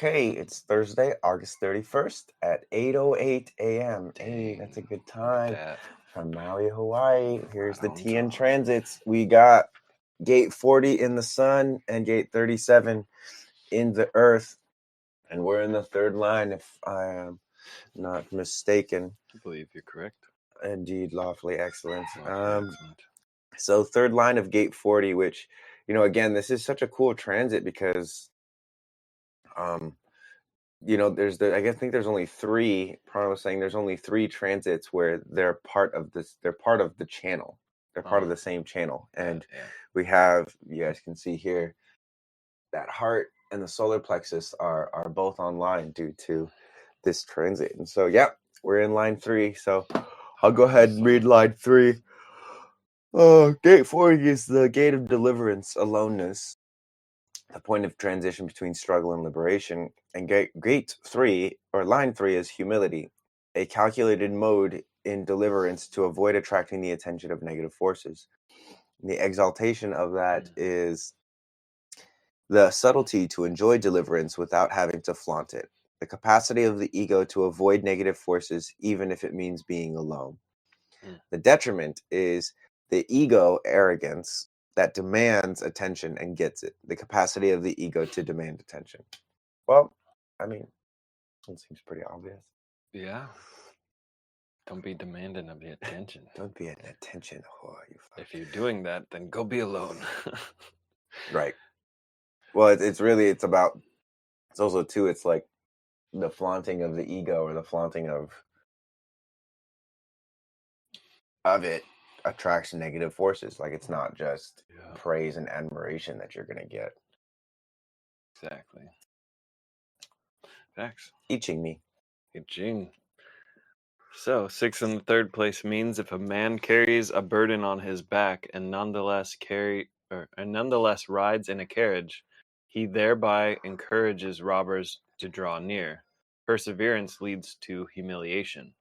Okay, it's Thursday, August 31st at 8:08 a.m. Hey, that's a good time. That From Maui, Hawaii. Here's right the on TN time. transits. We got gate 40 in the sun and gate 37 in the earth. And we're in the third line, if I am not mistaken. I believe you're correct. Indeed, lawfully excellent. Excellent. So third line of gate 40, which, again, this is such a cool transit because I think there's only three. Prana was saying there's only three transits where they're part of this. They're part of the channel. They're part of the same channel, and Yeah. we have. You guys can see here that heart and the solar plexus are both online due to this transit, and so we're in line 3. So I'll go ahead and read line 3. Gate 40 is the gate of deliverance, aloneness, the point of transition between struggle and liberation. And gate 3, or line 3, is humility, a calculated mode in deliverance to avoid attracting the attention of negative forces. And the exaltation of that is the subtlety to enjoy deliverance without having to flaunt it, the capacity of the ego to avoid negative forces even if it means being alone. The detriment is the ego arrogance that demands attention and gets it, the capacity of the ego to demand attention. Well, I mean, it seems pretty obvious. Yeah. Don't be demanding of the attention. Don't be an attention whore. If you're doing that, then go be alone. Right. Well, it's also too, it's like the flaunting of the ego, or the flaunting of it attracts negative forces. Like, it's not just praise and admiration that you're going to get. Exactly. Facts. Teaching me. Jing. So 6 in the third place means if a man carries a burden on his back and nonetheless rides in a carriage, he thereby encourages robbers to draw near. Perseverance leads to humiliation.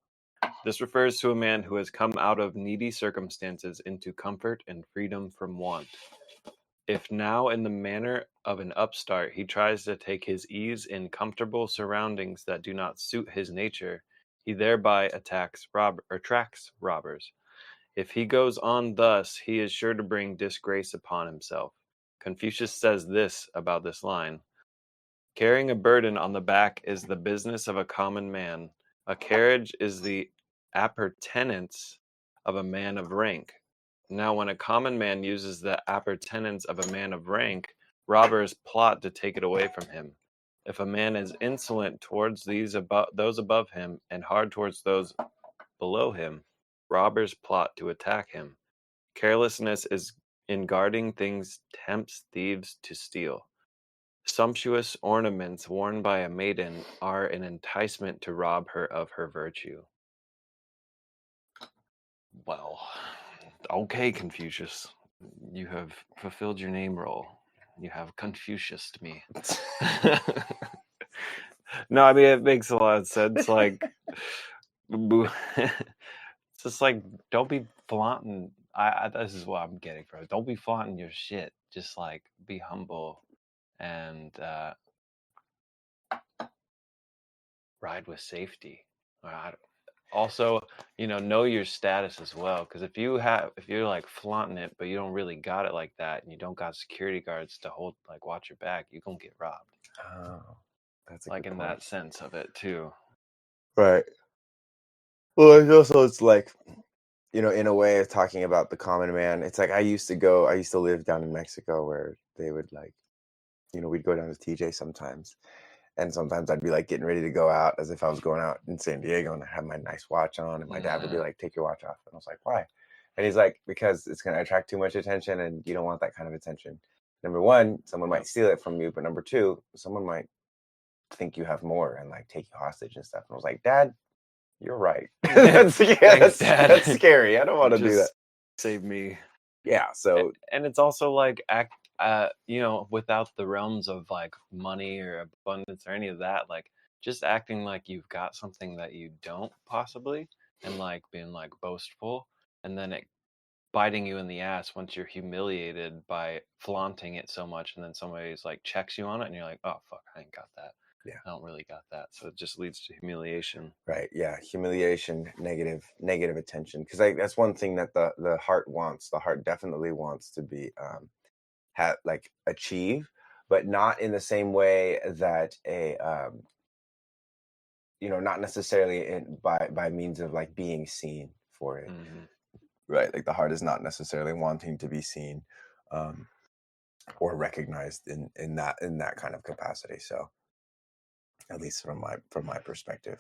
This refers to a man who has come out of needy circumstances into comfort and freedom from want. If now, in the manner of an upstart, he tries to take his ease in comfortable surroundings that do not suit his nature, he thereby attracts robbers. If he goes on thus, he is sure to bring disgrace upon himself. Confucius says this about this line: carrying a burden on the back is the business of a common man. A carriage is the appurtenance of a man of rank. Now, when a common man uses the appurtenance of a man of rank, robbers plot to take it away from him. If a man is insolent towards those above him and hard towards those below him, robbers plot to attack him. Carelessness in guarding things tempts thieves to steal. Sumptuous ornaments worn by a maiden are an enticement to rob her of her virtue. Well, okay, Confucius. You have fulfilled your name role. You have Confuciused me. No, I mean, it makes a lot of sense. Like, it's just like, don't be flaunting. This is what I'm getting from it. Don't be flaunting your shit. Just like, be humble and ride with safety. Also, know your status as well. Because if you're like flaunting it, but you don't really got it like that, and you don't got security guards to watch your back, you're gonna get robbed. Oh, that's a Like good in point. that sense of it too. Right. Well, it's like, in a way of talking about the common man, it's like I used to live down in Mexico, where they would, like, we'd go down to TJ sometimes. And sometimes I'd be like getting ready to go out as if I was going out in San Diego, and I had my nice watch on, and my dad would be like, take your watch off. And I was like, why? And he's like, because it's going to attract too much attention, and you don't want that kind of attention. Number one, someone might steal it from you, but number two, someone might think you have more and like take you hostage and stuff. And I was like, Dad, you're right. Thanks, Dad. That's scary. I don't want to do that. Save me. Yeah. So, and it's also like without the realms of like money or abundance or any of that, like just acting like you've got something that you don't possibly, and like being like boastful, and then it biting you in the ass once you're humiliated by flaunting it so much, and then somebody's like checks you on it, and you're like, oh fuck, I ain't got that. Yeah. I don't really got that. So it just leads to humiliation. Right. Yeah. Humiliation, negative attention. Because that's one thing that the heart wants. The heart definitely wants to be have like achieve, but not in the same way that a not necessarily by means of like being seen for it. Hmm. Right. Like the heart is not necessarily wanting to be seen um or recognized in that kind of capacity. So at least from my perspective.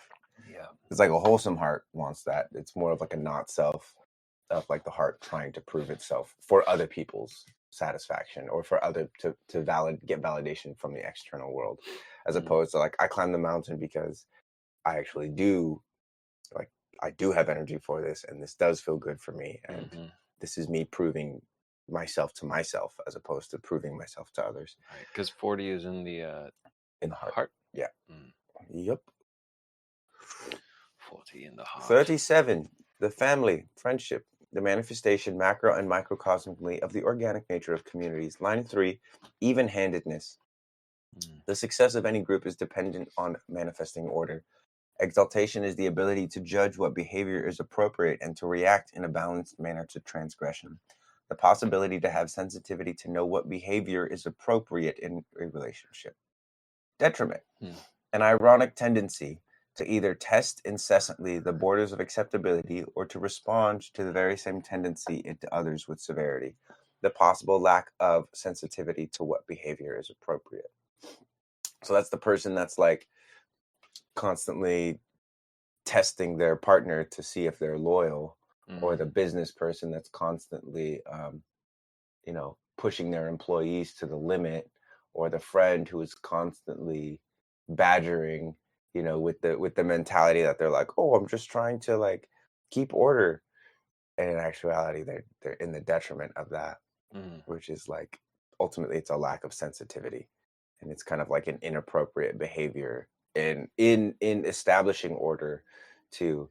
Yeah. It's like a wholesome heart wants that. It's more of like a not self of like the heart trying to prove itself for other people's satisfaction or for other to get validation from the external world, as Mhm. opposed to like I climb the mountain because I actually do like I do have energy for this and this does feel good for me and Mhm. this is me proving myself to myself as opposed to proving myself to others Right. Because 40 is in the in the heart. heart. Yeah. Mm. Yep. 40 in the heart. 37. The family, friendship, the manifestation, macro and microcosmically, of the organic nature of communities. Line 3, even-handedness. Mm. The success of any group is dependent on manifesting order. Exaltation is the ability to judge what behavior is appropriate and to react in a balanced manner to transgression. The possibility to have sensitivity to know what behavior is appropriate in a relationship. Detriment. Hmm. An ironic tendency to either test incessantly the borders of acceptability or to respond to the very same tendency into others with severity. The possible lack of sensitivity to what behavior is appropriate. So that's the person that's like constantly testing their partner to see if they're loyal, or the business person that's constantly pushing their employees to the limit, or the friend who is constantly badgering, with the mentality that they're like, oh, I'm just trying to like keep order, and in actuality they're in the detriment of that, Mm. which is like ultimately it's a lack of sensitivity, and it's kind of like an inappropriate behavior in establishing order to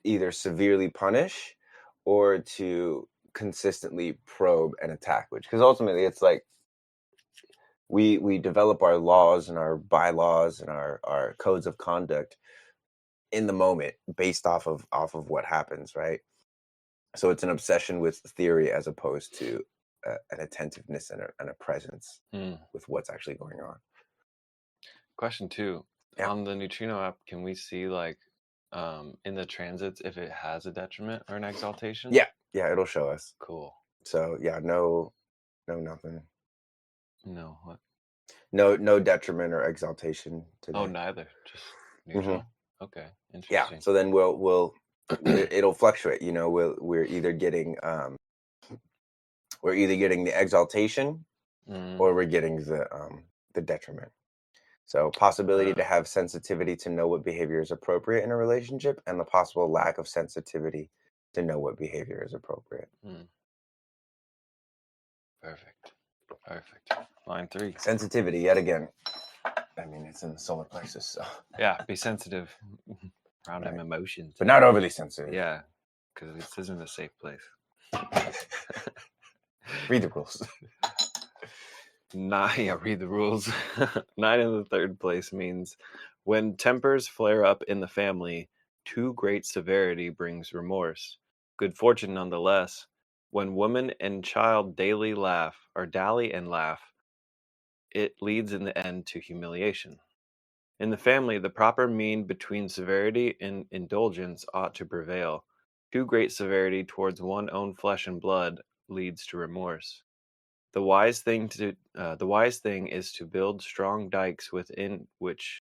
either severely punish or to consistently probe and attack, which because ultimately it's like we develop our laws and our bylaws and our codes of conduct in the moment based off of what happens, right? So it's an obsession with theory as opposed to an attentiveness and a presence Mm. with what's actually going on. Question 2. Yeah. On the Neutrino app, can we see like in the transits if it has a detriment or an exaltation? Yeah, it'll show us. Cool. So yeah, no nothing, No. What? no detriment or exaltation today. Oh, neither. Just neutral. Okay. Yeah, Interesting. so then it'll fluctuate, we're either getting the exaltation Mm. or we're getting the detriment. So possibility to have sensitivity to know what behavior is appropriate in a relationship, and the possible lack of sensitivity to know what behavior is appropriate. Mm. Perfect. Line 3. Sensitivity, yet again. I mean, it's in the solar plexus, so Yeah, be sensitive around Right. them emotions. but not overly sensitive. Yeah, because this isn't a safe place. Read the rules. 9, yeah, read the rules. 9 in the third place means when tempers flare up in the family, too great severity brings remorse. Good fortune nonetheless. When woman and child daily laugh or dally and laugh, it leads in the end to humiliation. In the family, the proper mean between severity and indulgence ought to prevail. Too great severity towards one own flesh and blood leads to remorse. The wise thing is to build strong dikes within which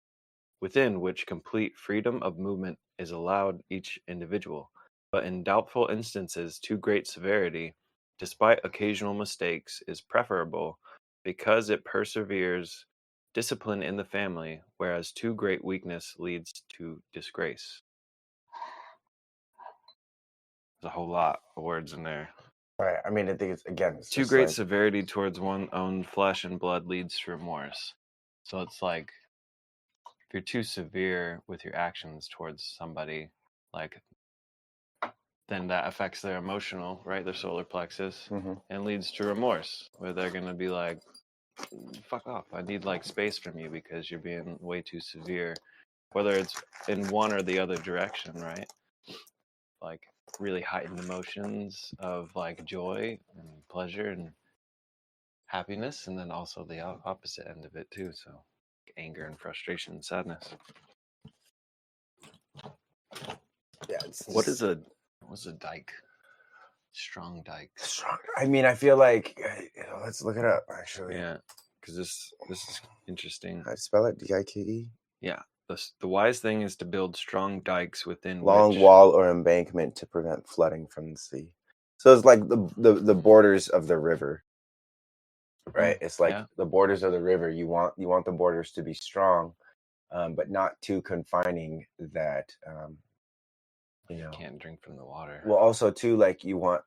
complete freedom of movement is allowed each individual. But in doubtful instances, too great severity, despite occasional mistakes, is preferable because it perseveres discipline in the family, whereas too great weakness leads to disgrace. There's a whole lot of words in there. Right. I mean, I think it's Too just great like, severity towards one's own flesh and blood leads to remorse. So it's like if you're too severe with your actions towards somebody, like then that affects their emotional, right, their solar plexus, mhm. and leads to remorse, where they're gonna be like, fuck off. I need like space from you because you're being way too severe. Whether it's in one or the other direction, right? Like really heightened emotions of like joy and pleasure and happiness, and then also the opposite end of it too. So anger and frustration and sadness. Yeah. What's a dike? Strong dike. Strong. I mean, I feel like let's look it up actually. Yeah, because this is interesting. How do you spell it? DIKE. Yeah, the wise thing is to build strong dikes within Long which wall or embankment to prevent flooding from the sea. So it's like the borders of the river, right? It's like yeah. the borders of the river. You want the borders to be strong, but not too confining that you can't drink from the water. Well, also too, like you want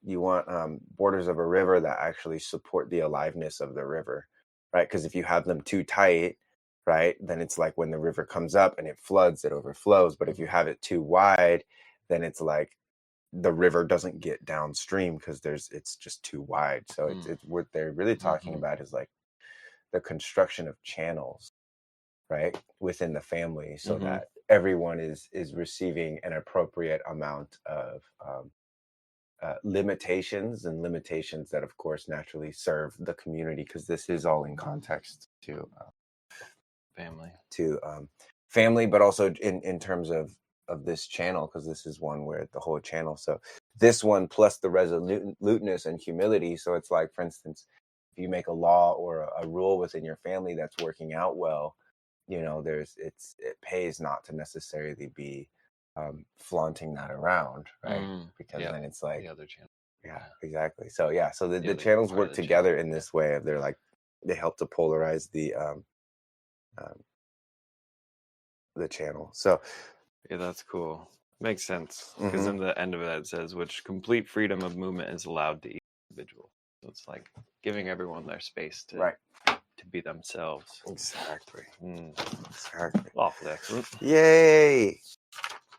borders of a river that actually support the aliveness of the river, right? Because if you have them too tight, right, then it's like when the river comes up and it floods, it overflows. But if you have it too wide, then it's like the river doesn't get downstream because it's just too wide. So it's what they're really talking about is like the construction of channels, right, within the family, so that everyone is receiving an appropriate amount of limitations that of course naturally serve the community, because this is all in context to family, but also in terms of this channel, because this is one where the whole channel, so this one plus the resoluteness and humility. So it's like, for instance, if you make a law or a rule within your family that's working out well, it pays not to necessarily be flaunting that around, right? Because then it's like the other channel. Yeah, exactly. So so the channels work together in this way of they help to polarize the channel. So yeah, that's cool. Makes sense, because in the end of it says, which complete freedom of movement is allowed to each individual. So it's like giving everyone their space to be themselves. Exactly. Lawfully excellent. Yay!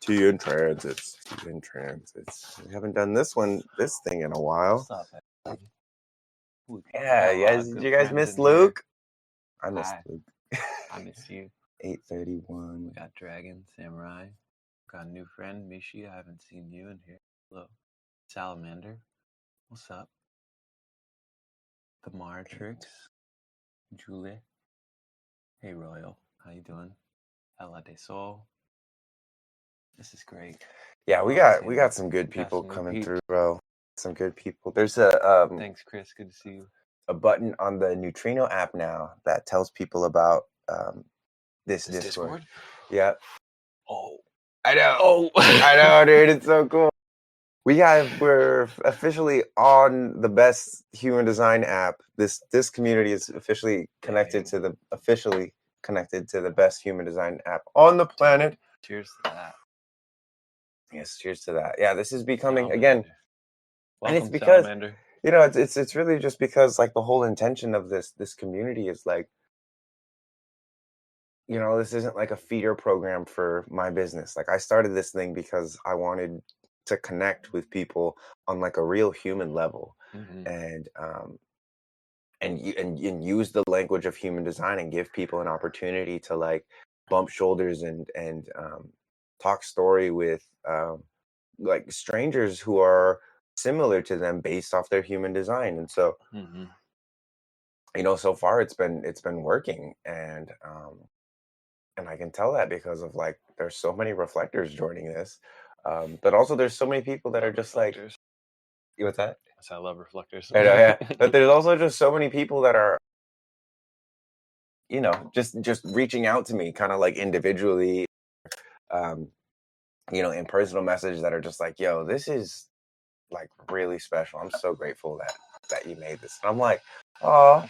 Tea and transits. We haven't done this thing in a while. What's up, yeah, did you guys miss Luke? I missed Luke. I miss you. 8:31. We got Dragon, Samurai. Got a new friend, Mishi. I haven't seen you in here. Hello. Salamander. What's up? The Martrix. Julie. Hey, Royal. How you doing? Ella de Sol. This is great. Yeah, we got some good people coming through, bro. Some good people. There's a thanks, Chris. Good to see you. A button on the Neutrino app now that tells people about this Discord. Yeah. Oh, I know. Oh, I know, dude. It's so cool. We're officially on the best human design app. This community is officially connected to the best human design app on the planet. Cheers to that. Yes, cheers to that. Yeah, this is becoming Salamander. again. Welcome, and it's because Salamander. It's really just because like the whole intention of this community is like, this isn't like a feeder program for my business. Like I started this thing because I wanted to connect with people on like a real human level, and use the language of human design and give people an opportunity to like bump shoulders and talk story with like strangers who are similar to them based off their human design. And so so far it's been working, and I can tell that because of like there's so many reflectors joining this, but also there's so many people that are just like, what's that? I love reflectors. I know, yeah. But there's also just so many people that are just reaching out to me kind of like individually, in personal messages that are just like, yo, this is like really special. I'm so grateful that you made this. And I'm like, oh,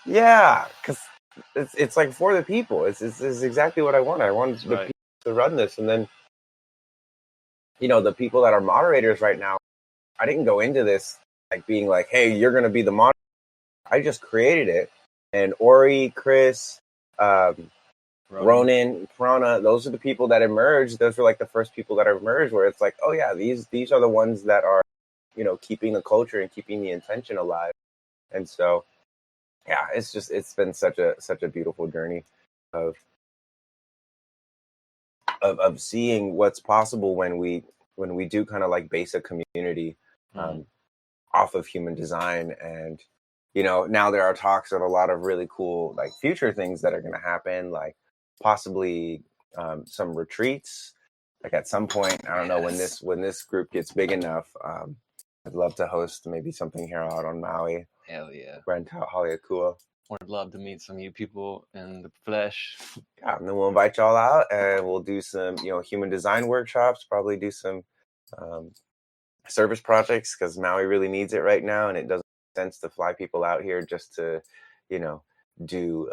yeah, because it's like for the people. It's exactly what I want. I want the people to run this. And then, the people that are moderators right now, I didn't go into this like being like, hey, you're going to be the moderator. I just created it. And Ori, Chris, Ronan, Prana, those are the people that emerged. Those were like the first people that emerged where it's like, oh yeah, these are the ones that are, keeping the culture and keeping the intention alive. And so yeah, it's been such a beautiful journey of seeing what's possible when we do kind of like base a community um, off of human design. And now there are talks of a lot of really cool like future things that are going to happen, like possibly some retreats, like at some point. I don't know when this group gets big enough. I'd love to host maybe something here out on Maui. Hell yeah. Rent out Haleakua. Would love to meet some of you people in the flesh. Yeah, and then we'll invite y'all out and we'll do some human design workshops, probably do some service projects, because Maui really needs it right now, and it doesn't make sense to fly people out here just to do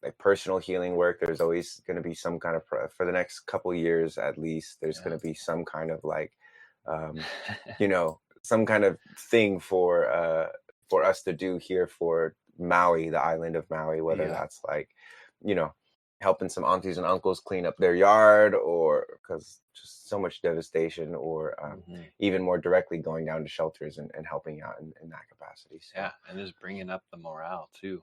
like personal healing work. There's always going to be some kind of for the next couple of years at least, there's going to be some kind of like some kind of thing for us to do here for Maui, the island of Maui, whether that's like helping some aunties and uncles clean up their yard, or because just so much devastation, or even more directly going down to shelters and helping out in that capacity. So. Yeah, and just bringing up the morale too.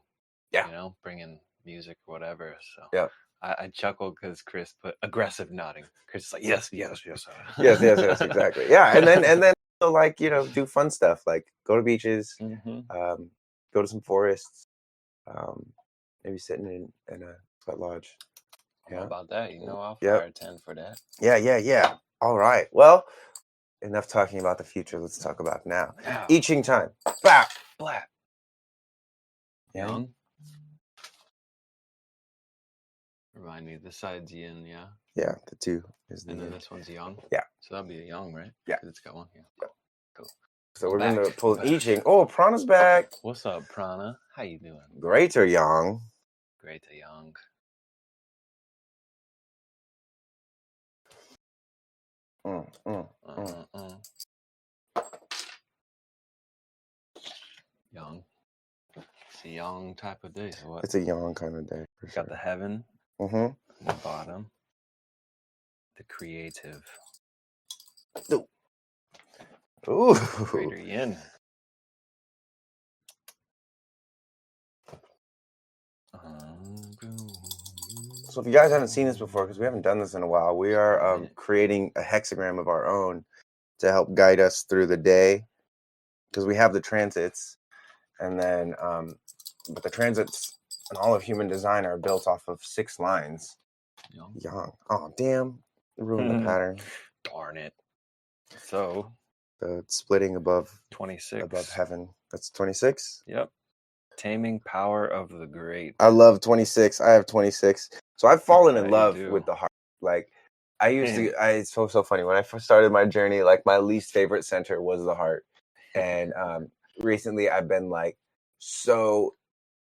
Yeah, bringing music or whatever. So yeah, I chuckled because Chris put aggressive nodding. Chris is like, yes. yes, exactly. Yeah, and then so like do fun stuff like go to beaches, go to some forests, maybe sitting in a sweat lodge. How about that? I'll Yep. fire 10 for that. Yeah. All right. Well, enough talking about the future. Let's talk about now. I Ching time. Bap. Blap. Yang. Remind me, this side's yin, yeah? Yeah, the 2 is the And then yin. this one's yang? Yeah. So that'd be a yang, right? Yeah. 'Cause it's got one here. Yep. Cool. So we're going to pull an I Ching. Oh, Prana's back. What's up, Prana? How you doing? Greater yang. Greater yang. Yang. It's a yang type of day. So what? It's a yang kind of day. For sure. Got the heaven. The bottom. The creative. Ooh. Greater yin. So if you guys haven't seen this before, because we haven't done this in a while, we are creating a hexagram of our own to help guide us through the day, because we have the transits, and then but the transits and all of human design are built off of 6 lines. Yang. Oh damn, ruined the pattern. Darn it. So the splitting above 26 above heaven. That's 26. Yep. Taming power of the great. I love 26. I have 26. So I've fallen in love with the heart. Like I used to. It's so funny. When I first started my journey, like my least favorite center was the heart, and recently I've been like so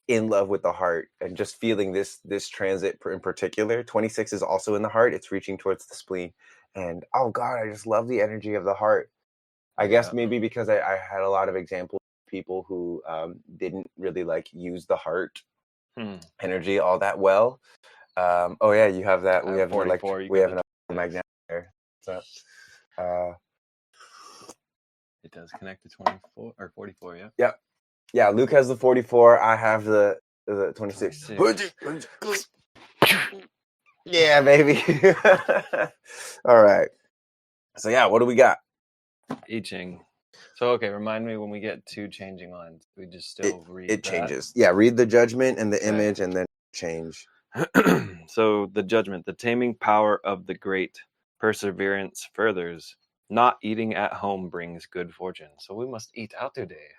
in love with the heart, and just feeling this transit in particular. 26 is also in the heart. It's reaching towards the spleen, and oh god, I just love the energy of the heart. I guess maybe because I had a lot of examples of people who didn't really like use the heart energy all that well. Oh yeah, you have that. We have 44. We have an magnet there. So, it does connect to 24 or 44. Yeah. Yep. Yeah. Luke has the 44. I have the 26. Yeah, baby. All right. So yeah, what do we got? I Ching. So okay, remind me when we get to changing lines. We just still read. It changes. Yeah, read the judgment and the image, and then change. So the judgment, the taming power of the great, perseverance furthers. Not eating at home brings good fortune. So we must eat out today.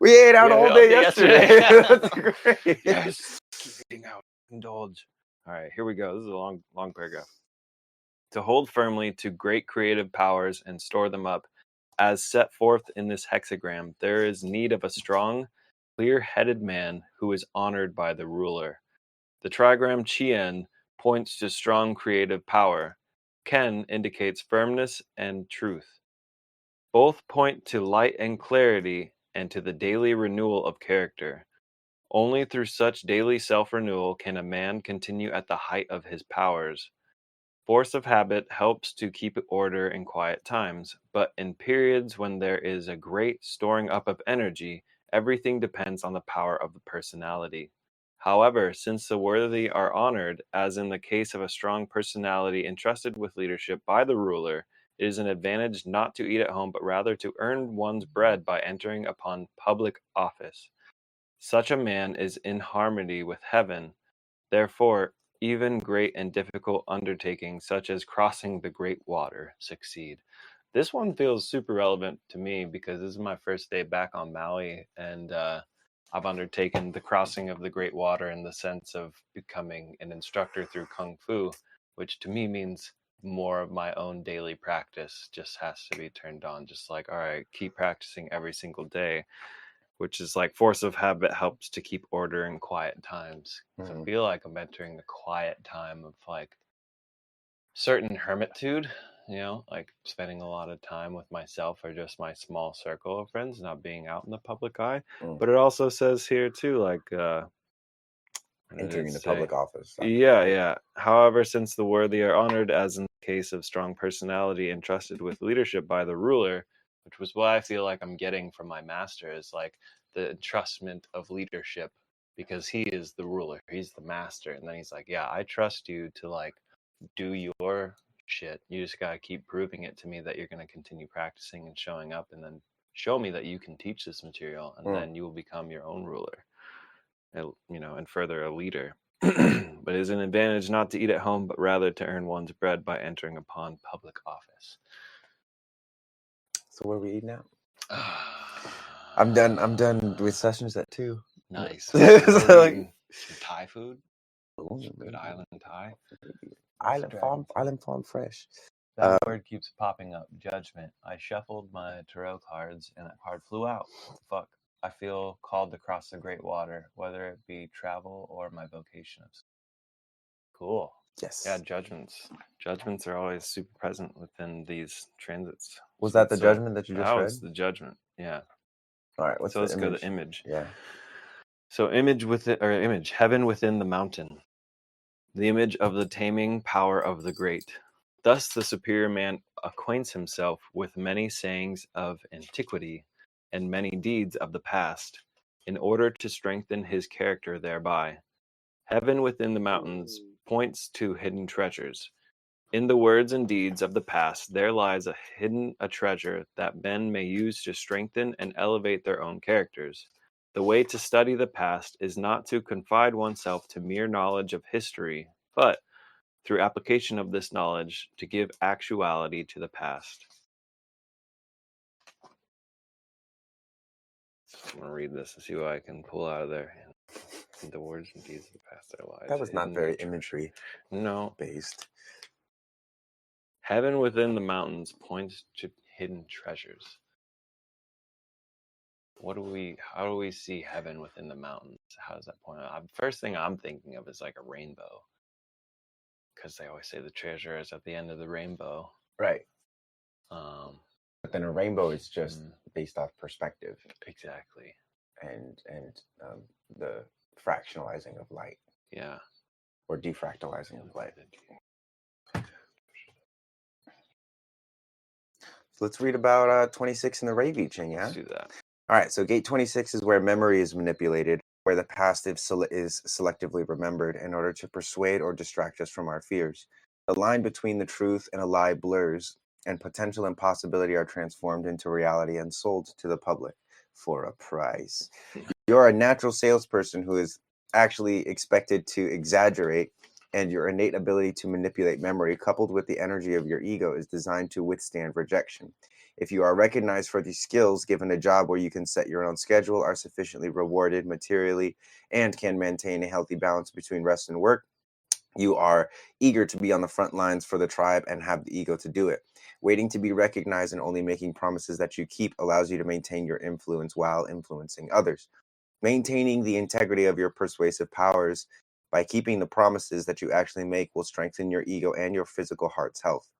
We ate out all day yesterday. That's great. Yes. Keep eating out. Indulge. All right, here we go. This is a long paragraph. To hold firmly to great creative powers and store them up, as set forth in this hexagram, there is need of a strong, clear-headed man who is honored by the ruler. The trigram Chien points to strong creative power. Ken indicates firmness and truth. Both point to light and clarity and to the daily renewal of character. Only through such daily self-renewal can a man continue at the height of his powers. Force of habit helps to keep order in quiet times, but in periods when there is a great storing up of energy Everything depends on the power of the personality. However, since the worthy are honored, as in the case of a strong personality entrusted with leadership by the ruler, it is an advantage not to eat at home, but rather to earn one's bread by entering upon public office. Such a man is in harmony with heaven. Therefore, even great and difficult undertakings, such as crossing the great water, succeed. This one feels super relevant to me because this is my first day back on Maui, and I've undertaken the crossing of the great water in the sense of becoming an instructor through Kung Fu, which to me means more of my own daily practice just has to be turned on. Just like, all right, keep practicing every single day, which is like force of habit helps to keep order in quiet times. 'Cause I feel like I'm entering the quiet time of like certain hermitude, like spending a lot of time with myself or just my small circle of friends, not being out in the public eye. But it also says here too, like what did Entering it into say? public office. Yeah. However, since the worthy are honored, as in the case of strong personality entrusted with leadership by the ruler, which was what I feel like I'm getting from my master, is like the entrustment of leadership, because he is the ruler, he's the master, and then he's like, yeah, I trust you to like do your shit. You just gotta keep proving it to me that you're gonna continue practicing and showing up, and then show me that you can teach this material, and then you will become your own ruler, and further a leader. But it is an advantage not to eat at home, but rather to earn one's bread by entering upon public office. So where are we eating now? I'm done with sessions at 2. Nice. So, We're eating some Thai food. Some good island Thai. Island Farm Fresh. That word keeps popping up. Judgment. I shuffled my tarot cards and that card flew out. What the fuck? I feel called to cross the great water, whether it be travel or my vocation. Cool. Yes. Yeah, judgments. Judgments are always super present within these transits. Was that the judgment that you just read? That was the judgment. Yeah. All right. What's so let's the go image? to image. Yeah. So image, heaven within the mountain. The image of the taming power of the great. Thus the superior man acquaints himself with many sayings of antiquity and many deeds of the past, in order to strengthen his character thereby. Heaven within the mountains points to hidden treasures. In the words and deeds of the past, there lies a treasure that men may use to strengthen and elevate their own characters. The way to study the past is not to confine oneself to mere knowledge of history, but, through application of this knowledge, to give actuality to the past. I'm going to read this and see what I can pull out of there. In the words and deeds of the past, there lies. That was not very imagery No. based. Heaven within the mountains points to hidden treasures. How do we see heaven within the mountains? How does that point out? First thing I'm thinking of is like a rainbow, because they always say the treasure is at the end of the rainbow. Right. But then a rainbow is just based off perspective. Exactly. And the fractionalizing of light. Yeah. Or defractalizing of light. So let's read about 26 in the Ray Viching, yeah? Let's do that. All right, so gate 26 is where memory is manipulated, where the past is selectively remembered in order to persuade or distract us from our fears. The line between the truth and a lie blurs, and potential and possibility are transformed into reality and sold to the public for a price. You're a natural salesperson who is actually expected to exaggerate, and your innate ability to manipulate memory, coupled with the energy of your ego, is designed to withstand rejection. If you are recognized for these skills, given a job where you can set your own schedule, are sufficiently rewarded materially, and can maintain a healthy balance between rest and work, you are eager to be on the front lines for the tribe and have the ego to do it. Waiting to be recognized and only making promises that you keep allows you to maintain your influence while influencing others. Maintaining the integrity of your persuasive powers by keeping the promises that you actually make will strengthen your ego and your physical heart's health.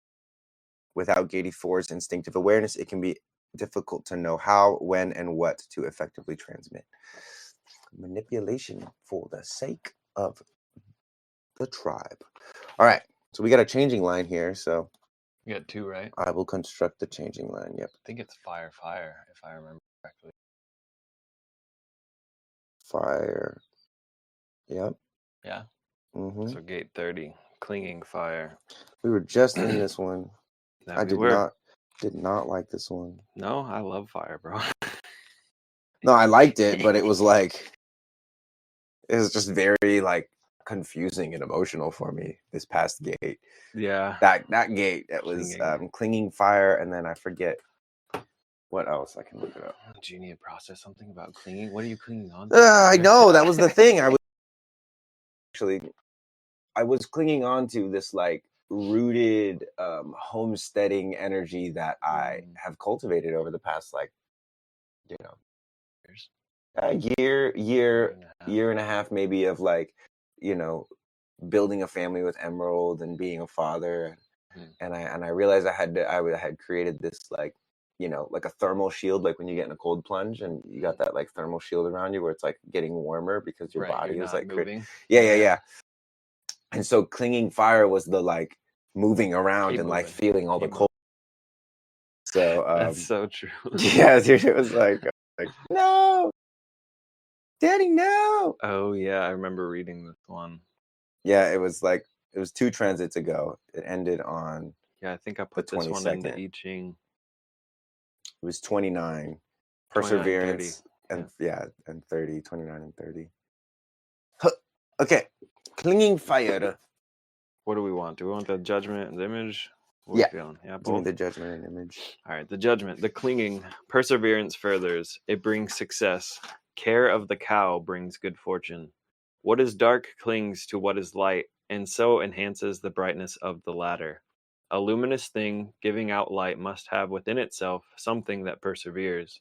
Without Gate 4's instinctive awareness, it can be difficult to know how, when, and what to effectively transmit. Manipulation for the sake of the tribe. All right, so we got a changing line here, so you got 2, right? I will construct the changing line. Yep. I think it's fire, if I remember correctly. fire. Yep. Yeah. Hmm. So gate 30, clinging fire. We were just in this one. That I we did were. not like this one. No, I love fire, bro. No, I liked it, but it was just very like confusing and emotional for me. This past gate, Yeah. that gate, that was Clinging. clinging fire, and then I forget what else. I can look it up. Do you need to process something about clinging? What are you clinging on to? I brother? know that was the thing. I was clinging on to this like rooted homesteading energy that I have cultivated over the past like, you know, Years. a year and a half maybe, of like, you know, building a family with Emerald and being a father. And I realized I had created this like, you know, like a thermal shield, like when you get in a cold plunge and you got that like thermal shield around you where it's like getting warmer because your Right, body you're is not like moving. yeah. And so clinging fire was the like moving around Keep and like moving. feeling all the Keep cold. So That's so true. yeah, dude, it was like no, Daddy, no. Oh yeah, I remember reading this one. Yeah, it was 2 transits ago. It ended on Yeah, I think I the put this one in the 22nd. I Ching. It was 29, 29, 30. perseverance, and and 30, 29 and 30. Huh. Okay, clinging fire. What do we want? Do we want the judgment and the image? What are Yeah. we feeling? Yeah, Give me both. the judgment and image. All right, the judgment, the clinging, perseverance furthers. It brings success. Care of the cow brings good fortune. What is dark clings to what is light, and so enhances the brightness of the latter. A luminous thing giving out light must have within itself something that perseveres.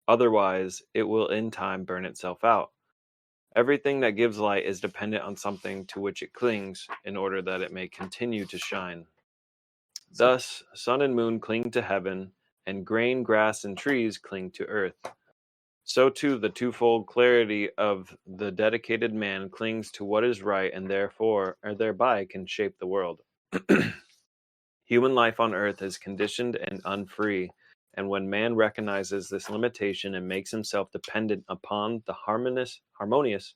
Otherwise, it will in time burn itself out. Everything that gives light is dependent on something to which it clings in order that it may continue to shine. Thus, sun and moon cling to heaven, and grain, grass, and trees cling to earth. So too the twofold clarity of the dedicated man clings to what is right and therefore or thereby can shape the world. Human life on earth is conditioned and unfree, and when man recognizes this limitation and makes himself dependent upon the harmonious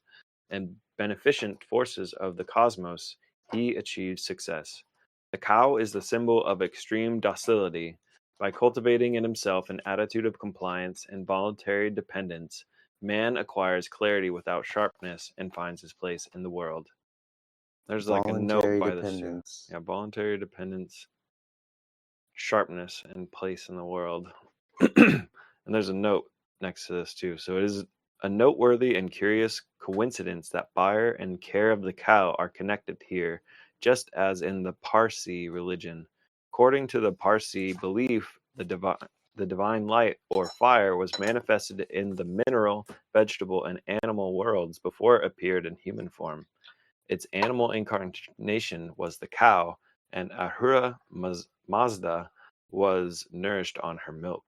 and beneficent forces of the cosmos, he achieves success. The cow is the symbol of extreme docility. By cultivating in himself an attitude of compliance and voluntary dependence, man acquires clarity without sharpness and finds his place in the world. There's like a note Voluntary by this too. dependence. Yeah, voluntary dependence, sharpness, and place in the world. And there's a note next to this too. So it is a noteworthy and curious coincidence that fire and care of the cow are connected here, just as in the Parsi religion. According to the Parsi belief, the divine light or fire was manifested in the mineral, vegetable, and animal worlds before it appeared in human form. Its animal incarnation was the cow, and Ahura Mazda was nourished on her milk.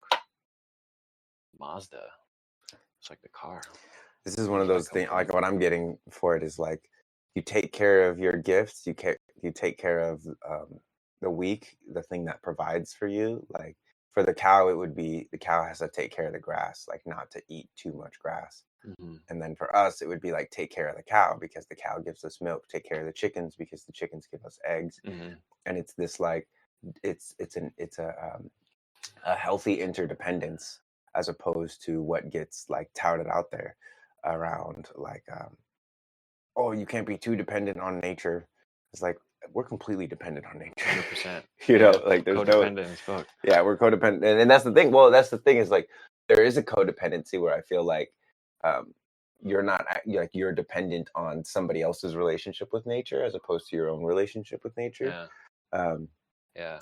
Mazda. It's like the car. This is one of those things. Like what I'm getting for it is like, you take care of your gifts. You take care of the weak, the thing that provides for you. Like for the cow, it would be the cow has to take care of the grass, like not to eat too much grass. Mm-hmm. And then for us, it would be like take care of the cow because the cow gives us milk. Take care of the chickens because the chickens give us eggs. Mm-hmm. And it's this like it's a healthy interdependence as opposed to what gets like touted out there around like oh, you can't be too dependent on nature. It's like we're completely dependent on nature. 100%. You know, like there's codependent as fuck. Yeah, we're codependent, and that's the thing. Well, that's the thing is like there is a codependency where I feel like you're not you're dependent on somebody else's relationship with nature as opposed to your own relationship with nature.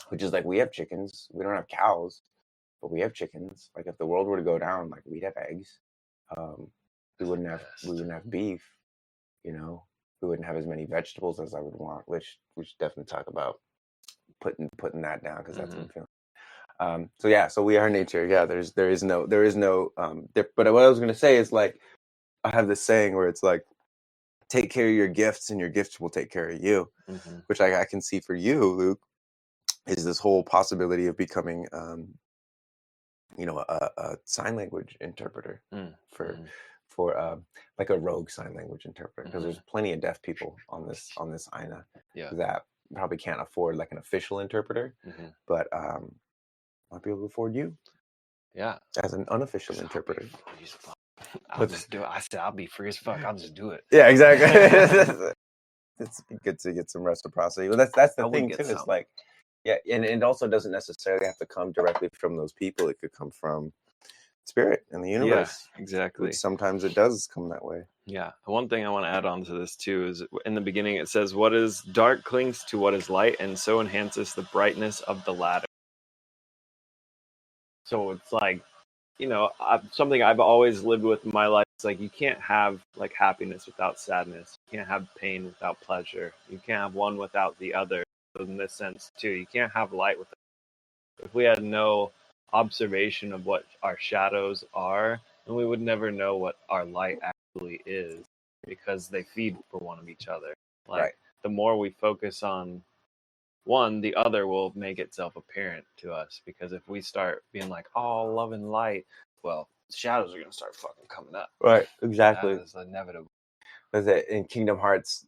Which is like we have chickens, we don't have cows, but we have chickens. Like if the world were to go down, like we'd have eggs. We wouldn't have beef. You know, we wouldn't have as many vegetables as I would want. Which we should definitely talk about putting that down because that's what I'm feeling. So yeah, so we are nature. Yeah, there is no but what I was gonna say is like I have this saying where it's like take care of your gifts and your gifts will take care of you, which I can see for you, Luke, is this whole possibility of becoming a sign language interpreter for like a rogue sign language interpreter, because there's Mhm. plenty of deaf people on this INA Yeah. that probably can't afford like an official interpreter, hmm but might be able to afford you Yeah. as an unofficial I'll be interpreter. free as fuck. I'll But just do it. I said I'll be free as fuck. I'll just do it. yeah, exactly. It's good to get some reciprocity. Well, that's the I would thing get too. Is some. like, yeah, and it also doesn't necessarily have to come directly from those people. It could come from spirit and the Yeah, universe, exactly. which sometimes it does come that way. Yeah. One thing I want to add on to this too is in the beginning it says, "What is dark clings to what is light, and so enhances the brightness of the latter." So it's like, something I've always lived with in my life. It's like you can't have like happiness without sadness. You can't have pain without pleasure. You can't have one without the other. So in this sense too, you can't have light without. If we had no observation of what our shadows are, then we would never know what our light actually is, because they feed for one of each other. Like Right. the more we focus on one, the other will make itself apparent to us. Because if we start being like, "Oh, love and light," well, shadows are gonna start fucking coming up. Right. That Exactly. is inevitable. That's it. In Kingdom Hearts,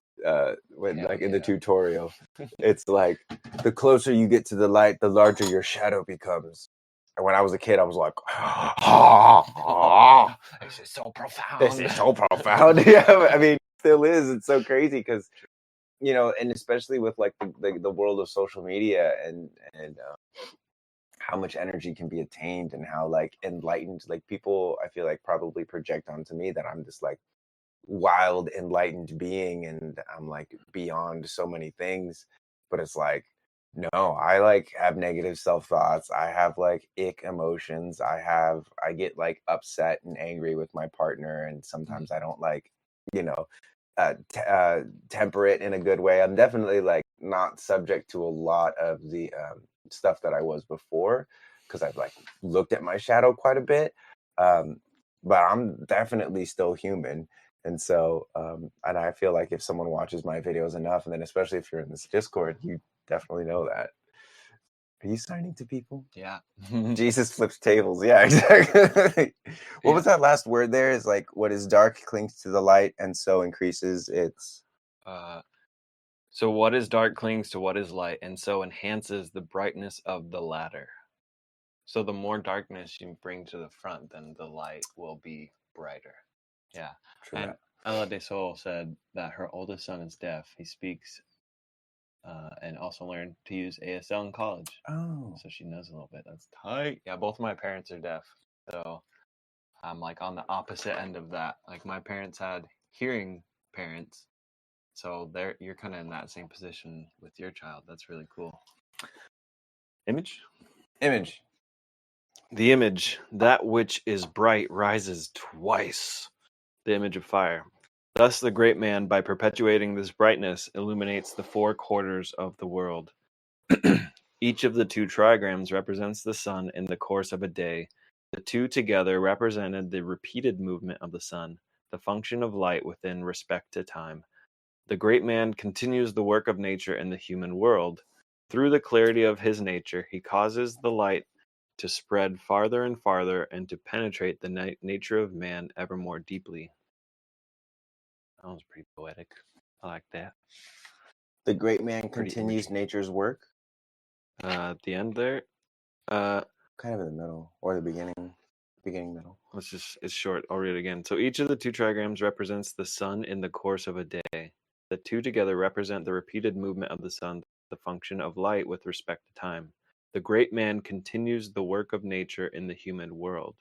when Hell like in the yeah. tutorial, it's like the closer you get to the light, the larger your shadow becomes. And when I was a kid, I was like, This is so profound. this is so profound. Yeah, I mean, it still is. It's so crazy because and especially with like the world of social media and how much energy can be attained and how like enlightened like people I feel like probably project onto me that I'm this like wild enlightened being and I'm like beyond so many things, but it's like no, I like have negative self thoughts, I have like ick emotions, I get like upset and angry with my partner, and sometimes I don't like you know temper it in a good way. I'm definitely like not subject to a lot of the stuff that I was before, because I've like looked at my shadow quite a bit, um but I'm definitely still human. And so, and I feel like if someone watches my videos enough, and then especially if you're in this Discord, you definitely know that. Are you signing to people? Yeah. Jesus flips tables. Yeah, exactly. What Yeah. was that last word there? Is like what is dark clings to the light, and so increases its. So what is dark clings to what is light, and so enhances the brightness of the latter. So the more darkness you bring to the front, then the light will be brighter. Yeah. True And that. Ella de Sol said that her oldest son is deaf. He speaks and also learned to use ASL in college. Oh, So she knows a little bit. That's tight. Yeah, both of my parents are deaf. So I'm like on the opposite end of that. Like my parents had hearing parents. So you're kind of in that same position with your child. That's really cool. Image? image. The image, that which is bright, rises twice. The image of fire. Thus, the great man, by perpetuating this brightness, illuminates the four quarters of the world. Each of the two trigrams represents the sun in the course of a day. The two together represented the repeated movement of the sun, the function of light within respect to time. The great man continues the work of nature in the human world. Through the clarity of his nature, he causes the light to spread farther and farther and to penetrate the nature of man ever more deeply. That was pretty poetic. I like that. The great man Pretty continues imaging. nature's work. At the end there, Kind of in the middle or the beginning middle. it's short. I'll read it again. So each of the two trigrams represents the sun in the course of a day. The two together represent the repeated movement of the sun, the function of light with respect to time. The great man continues the work of nature in the human world.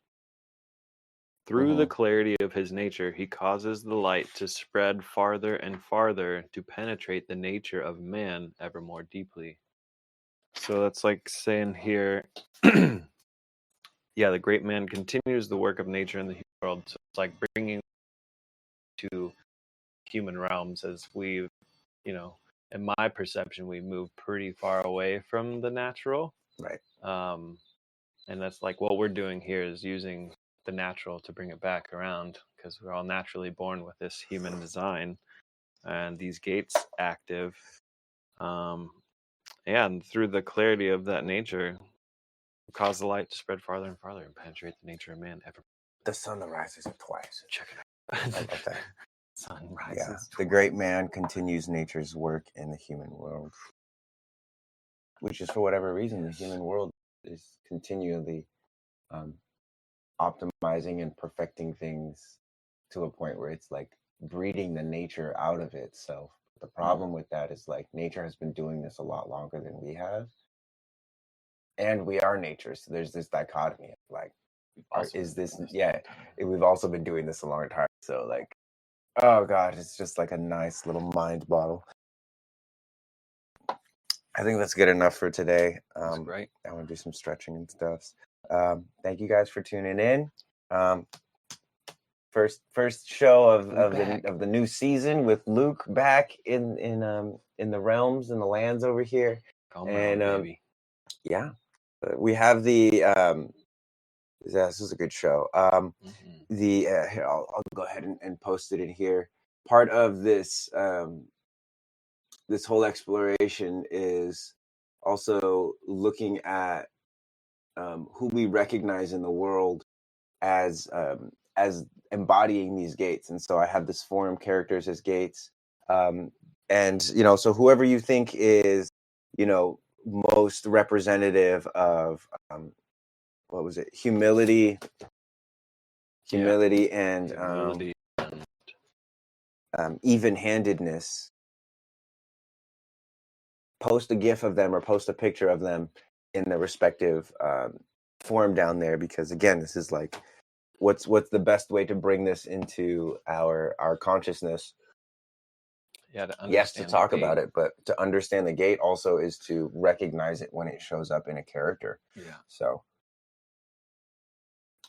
Through the clarity of his nature, he causes the light to spread farther and farther to penetrate the nature of man ever more deeply. So that's like saying here, yeah, the great man continues the work of nature in the human world. So it's like bringing to human realms as we've, in my perception, we move pretty far away from the natural. Right. And that's like what we're doing here is using the natural to bring it back around, because we're all naturally born with this human design and these gates active. And through the clarity of that nature, cause the light to spread farther and farther and penetrate the nature of man ever. The sun rises twice. Check it out. I love that. Sun Yeah, rises. the great man continues nature's work in the human world, which is for whatever reason the human world is continually um, optimizing and perfecting things to a point where it's like breeding the nature out of itself. The problem with that is like nature has been doing this a lot longer than we have, and we are nature. So there's this dichotomy of like, is this? Yeah, we've also been doing this a long time. So like, oh god, it's just like a nice little mind bottle. I think that's good enough for today. That's great. I want to do some stretching and stuff. Thank you guys for tuning in. First show of the new season with Luke back in the realms and the lands over here. Come And on, baby. yeah, we have the this is a good show. The here, I'll go ahead and post it in here. Part of this this whole exploration is also looking at who we recognize in the world as embodying these gates. And so I have this forum characters as gates, and you know, so whoever you think is, you know, most representative of what was it, humility and Humility. even-handedness, post a gif of them or post a picture of them in the respective forum down there, because again, this is like what's the best way to bring this into our consciousness. Yeah, Yes, to talk about it, but to understand the gate also is to recognize it when it shows up in a character. Yeah. So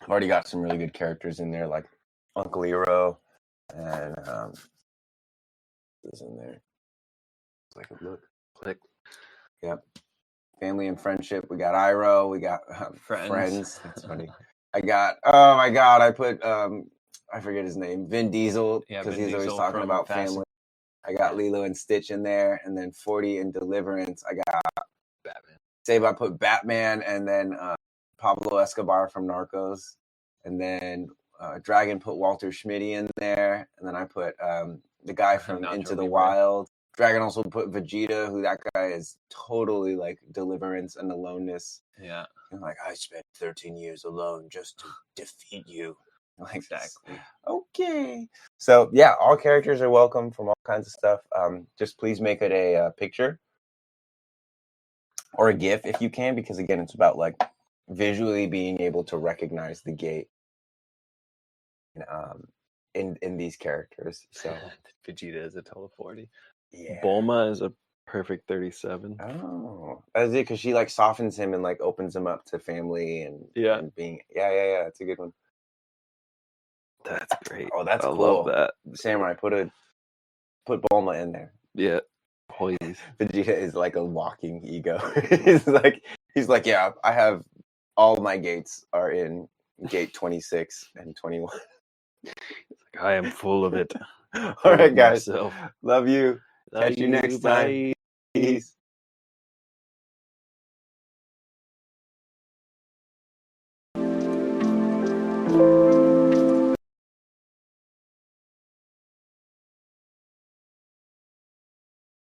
I've already got some really good characters in there, like Uncle Ero, and is in there. Like a look. Click. Yep. Family and friendship. We got Iro. We got friends. That's funny. I got. Oh my god! I put I forget his name. Vin Diesel, because he's always talking about family. I got Lilo and Stitch in there, and then 40 in Deliverance. I got Batman. Save. I put Batman, and then Pablo Escobar from Narcos, and then Dragon put Walter Schmitty in there, and then I put the guy from Into the Wild. Dragon also put Vegeta, who that guy is totally like deliverance and aloneness. Yeah. And like, I spent 13 years alone just to defeat you. Like, exactly. Okay. So yeah, all characters are welcome from all kinds of stuff. Just please make it a picture or a GIF if you can, because again, it's about like visually being able to recognize the gate in these characters. So Vegeta is a total 40. Yeah. Bulma is a perfect 37. Oh, that's it, because she like softens him and like opens him up to family and being That's a good one. That's great. Oh, that's cool. Love that. Samurai, put Bulma in there. Yeah, please. Vegeta is like a walking ego. he's like, yeah, I have all my gates are in gate 26 and 21. I am full of it. All right, guys. Love you. Catch you next time. Peace.